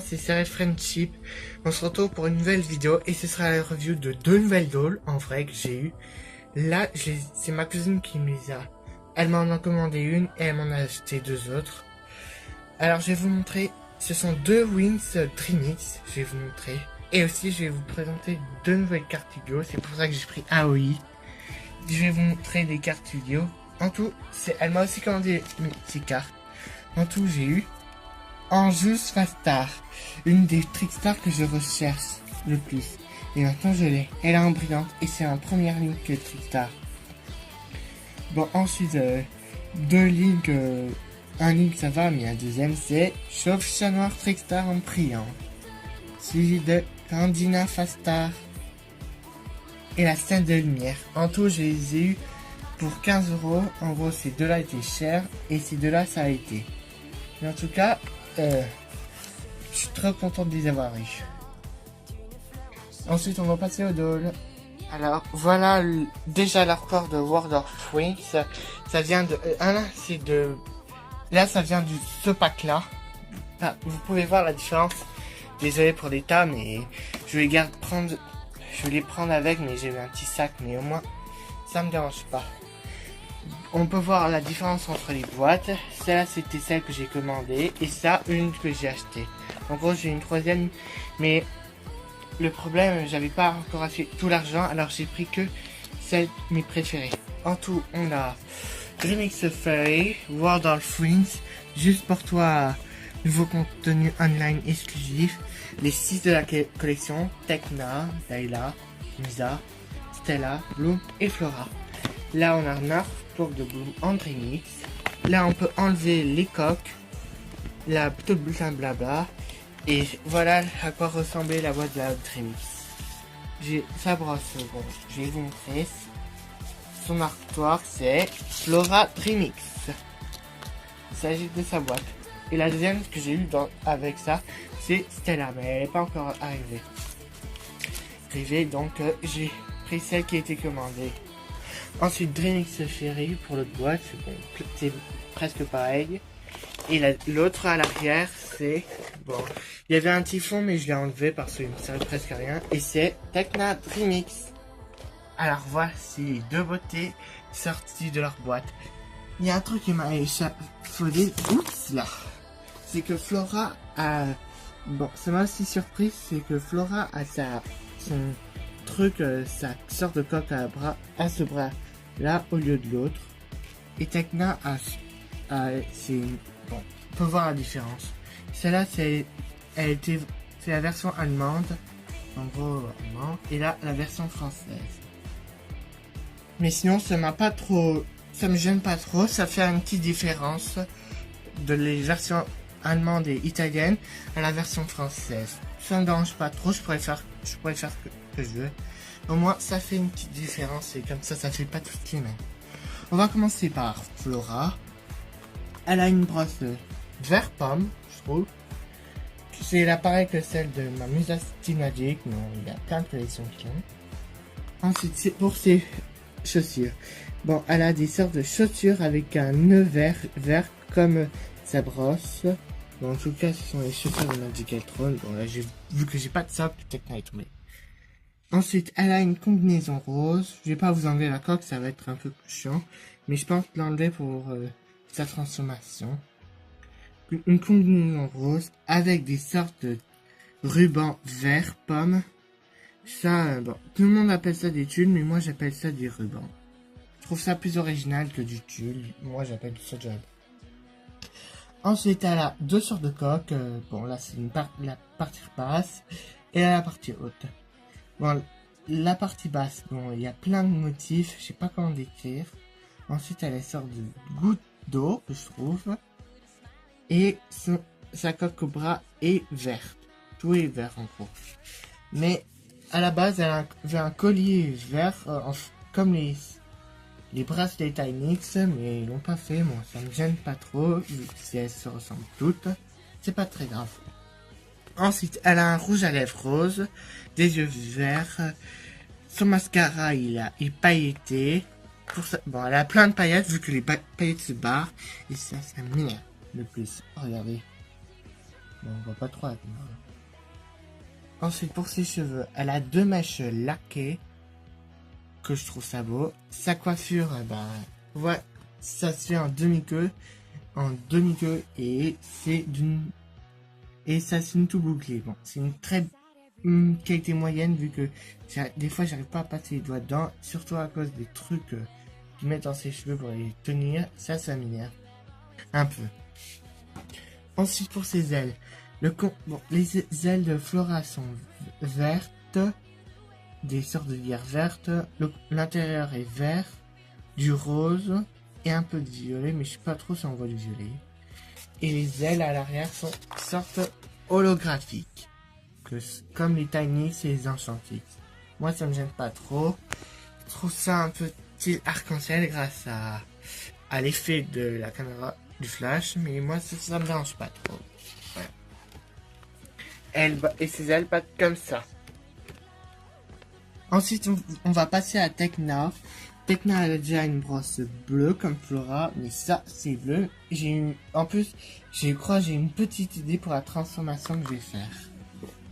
maintenant c'est Serré Friendship. On se retrouve pour une nouvelle vidéo et ce sera la review de deux nouvelles dolls en vrai que j'ai eu. Là, c'est ma cousine qui me les a. Elle m'en a commandé une et elle m'en a acheté deux autres. Alors je vais vous montrer, ce sont deux Wings Trimix, je vais vous montrer. Et aussi je vais vous présenter deux nouvelles cartes Yu-Gi-Oh! C'est pour ça que j'ai pris AOI. Je vais vous montrer les cartes Yu-Gi-Oh! En tout, elle m'a aussi commandé ces cartes. En tout, j'ai eu Anjus Fastar, une des Trickstars que je recherche le plus. Et maintenant je l'ai. Elle est en brillante et c'est en première ligne que Trickstar. Bon, ensuite, deux Link, un Link ça va, mais un deuxième c'est Chauve Chat Noir Trickstar en brillant. Suivi de Grandina Fastar et la scène de lumière. En tout, je les ai eu pour 15 €. En gros, ces deux-là étaient chers et ces deux-là ça a été. Mais en tout cas, je suis très content de les avoir eu. Ensuite, on va passer au doll. Alors, voilà déjà l'artwork de World of Wings. Ça vient de... là, c'est de... Là, ça vient de ce pack-là. Ah, vous pouvez voir la différence. Désolé pour l'état, mais je vais les prendre avec, mais j'ai eu un petit sac, mais au moins, ça me dérange pas. On peut voir la différence entre les boîtes. Celle-là, c'était celle que j'ai commandée. Et ça, une que j'ai achetée. En gros, j'ai une troisième. Mais le problème, j'avais pas encore acheté tout l'argent. Alors, j'ai pris que celle mes préférées. En tout, on a Remix Fairy, World of Wings, Juste pour toi, nouveau contenu online exclusif. Les 6 de la collection, Tekna, Layla, Misa, Stella, Bloom et Flora. Là, on a un artwork de Bloom en remix. Là, on peut enlever les coques, la petite bulletin blabla. Et voilà à quoi ressemblait la boîte de la remix. J'ai sa brosse, bon, je vais vous montrer. Son artwork, c'est Flora Remix. Il s'agit de sa boîte. Et la deuxième que j'ai eu avec ça, c'est Stella, mais elle n'est pas encore arrivée. Donc, j'ai pris celle qui a été commandée. Ensuite, Dreamix Fairy pour l'autre boîte, c'est presque pareil. Et l'autre à l'arrière, c'est... Bon, il y avait un petit fond, mais je l'ai enlevé parce qu'il ne servait presque à rien. Et c'est Tekna Remix. Alors voici les deux beautés sorties de leur boîte. Il y a un truc qui m'a échafaudé. Oups là. C'est que Flora a... Bon, ça m'a aussi surpris, c'est que Flora a son truc, sa sorte de coque à ce bras là au lieu de l'autre. Et Tekna c'est... Bon, on peut voir la différence. Celle-là, c'est la version allemande. En gros, allemande. Et là, la version française. Mais sinon, ça me gêne pas trop. Ça fait une petite différence de les versions allemandes et italiennes à la version française. Ça me dérange pas trop. Je pourrais faire ce que je veux. Au moins, ça fait une petite différence et comme ça fait pas tout ce qui est même. On va commencer par Flora. Elle a une brosse vert pomme, je trouve. C'est l'appareil que celle de ma Musasty Magic, mais il y a plein de collections qui ont. Ensuite, c'est pour ses chaussures. Bon, elle a des sortes de chaussures avec un nœud vert comme sa brosse. Bon, en tout cas, ce sont les chaussures de Magical Throne. Bon, là, vu que j'ai pas de socle, peut-être qu'elle est tombée. Ensuite, elle a une combinaison rose. Je vais pas vous enlever la coque, ça va être un peu chiant. Mais je pense l'enlever pour sa transformation. Une combinaison rose avec des sortes de rubans vert pomme. Ça, bon, tout le monde appelle ça des tulles, mais moi j'appelle ça des rubans. Je trouve ça plus original que du tulle. Moi j'appelle ça du ruban. Ensuite, elle a deux sortes de coques. Bon, là c'est la partie basse et la partie haute. Bon, la partie basse, bon, il y a plein de motifs, je sais pas comment décrire. Ensuite, elle a une sorte de goutte d'eau, que je trouve. Et sa coque au bras est verte. Tout est vert en gros. Mais à la base, elle avait un collier vert, comme les bracelets Tynix, mais ils l'ont pas fait. Moi, ça me gêne pas trop, vu que si elles se ressemblent toutes, c'est pas très grave. Ensuite, elle a un rouge à lèvres rose, des yeux verts. Son mascara, il est pailleté. Bon, elle a plein de paillettes, vu que les paillettes se barrent. Et ça m'énerve le plus. Regardez. Bon, on voit pas trop la caméra. Ensuite, pour ses cheveux, elle a 2 mèches laquées. Que je trouve ça beau. Sa coiffure, ouais, ça se fait en demi-queue. En demi-queue et c'est d'une... Et ça c'est une tout bouclée. Bon, c'est une très qualité moyenne vu que des fois j'arrive pas à passer les doigts dedans. Surtout à cause des trucs qu'ils mettent dans ses cheveux pour les tenir. Ça m'énerve. Un peu. Ensuite pour ses ailes. Bon, les ailes de Flora sont vertes. Des sortes de lierre vertes. L'intérieur est vert. Du rose. Et un peu de violet. Mais je sais pas trop si on voit du violet. Et les ailes à l'arrière sont sortes holographiques. Comme les Tiny et les Enchantés. Moi ça me gêne pas trop. Je trouve ça un peu style arc-en-ciel grâce à l'effet de la caméra du flash. Mais moi ça me dérange pas trop. Voilà. Et ses ailes battent comme ça. Ensuite on va passer à Tekna. Tekna elle a déjà une brosse bleue comme Flora, mais ça c'est bleu. En plus, j'ai une petite idée pour la transformation que je vais faire.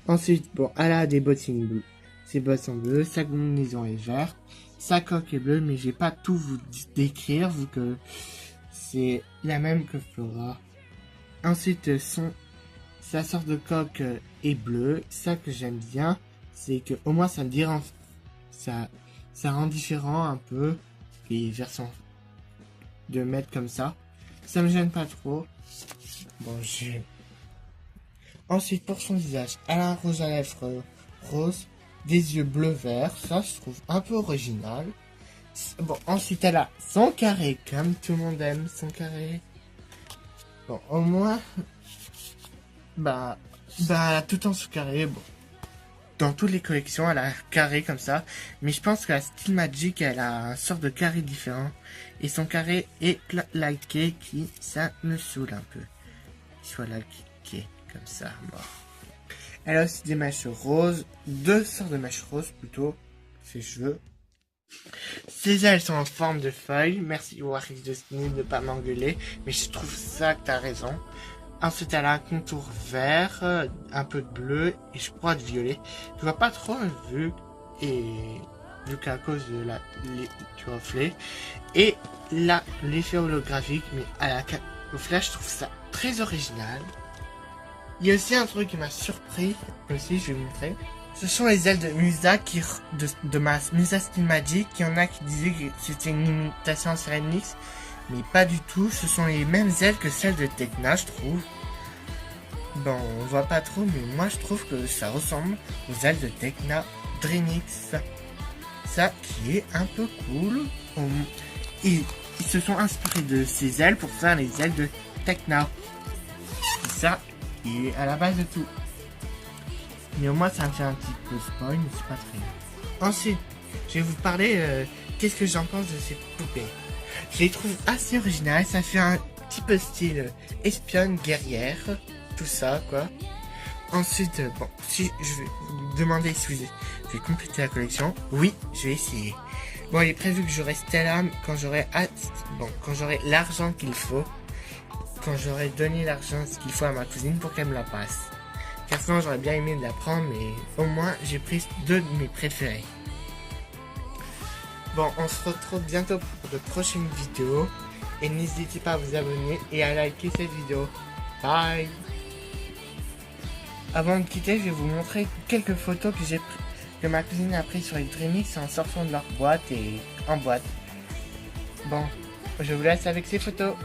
Ensuite, bon, elle a des bottines bleues. Ses bottes sont bleues, sa combinaison est verte, sa coque est bleue, mais je vais pas tout vous décrire vu que c'est la même que Flora. Ensuite, sa sorte de coque est bleue. Ça que j'aime bien, c'est que au moins ça me dérange. Ça rend différent un peu les versions de mettre comme ça. Ça me gêne pas trop. Bon, Ensuite, pour son visage, elle a un rouge à lèvres rose, des yeux bleu-vert. Ça, je trouve un peu original. Bon, ensuite, elle a son carré, comme tout le monde aime son carré. Bon, au moins, elle a tout en sous carré. Bon. Dans toutes les collections, elle a un carré comme ça. Mais je pense que la Style Magic, elle a un sort de carré différent. Et son carré est liké ça me saoule un peu. Qu'il soit liké comme ça, mort. Elle a aussi des mèches roses. 2 sortes de mèches roses plutôt. Ses cheveux. Ses ailes sont en forme de feuille. Merci Warwick de Skinny de pas m'engueuler. Mais je trouve ça que t'as raison. Ensuite, elle a un contour vert, un peu de bleu et je crois de violet. Je vois pas trop vu qu'à cause de du reflet. Et là, l'effet holographique, mais au flash, je trouve ça très original. Il y a aussi un truc qui m'a surpris, aussi, je vais vous montrer. Ce sont les ailes de Musa de ma Musa Style Magic. Il y en a qui disaient que c'était une imitation Serenix. Mais pas du tout, ce sont les mêmes ailes que celles de Tekna, je trouve. Bon, on voit pas trop, mais moi je trouve que ça ressemble aux ailes de Tekna Drenix. Ça qui est un peu cool. Ils se sont inspirés de ces ailes pour faire les ailes de Tekna. Ça qui est à la base de tout. Mais au moins ça me fait un petit peu spoil, mais c'est pas très grave. Ensuite, je vais vous parler qu'est-ce que j'en pense de ces poupées. Je les trouve assez originales, ça fait un petit peu style espionne, guerrière, tout ça quoi. Ensuite, bon, si je vais vous demander si je vais compléter la collection, oui, je vais essayer. Bon, il est prévu que j'aurai Stella quand j'aurai l'argent qu'il faut, quand j'aurai donné l'argent qu'il faut à ma cousine pour qu'elle me la passe. Car sinon j'aurais bien aimé la prendre, mais au moins j'ai pris 2 de mes préférés. Bon, on se retrouve bientôt pour de prochaines vidéos. Et n'hésitez pas à vous abonner et à liker cette vidéo. Bye! Avant de quitter, je vais vous montrer quelques photos que ma cousine a prises sur les Dreamix en sortant de leur boîte et en boîte. Bon, je vous laisse avec ces photos.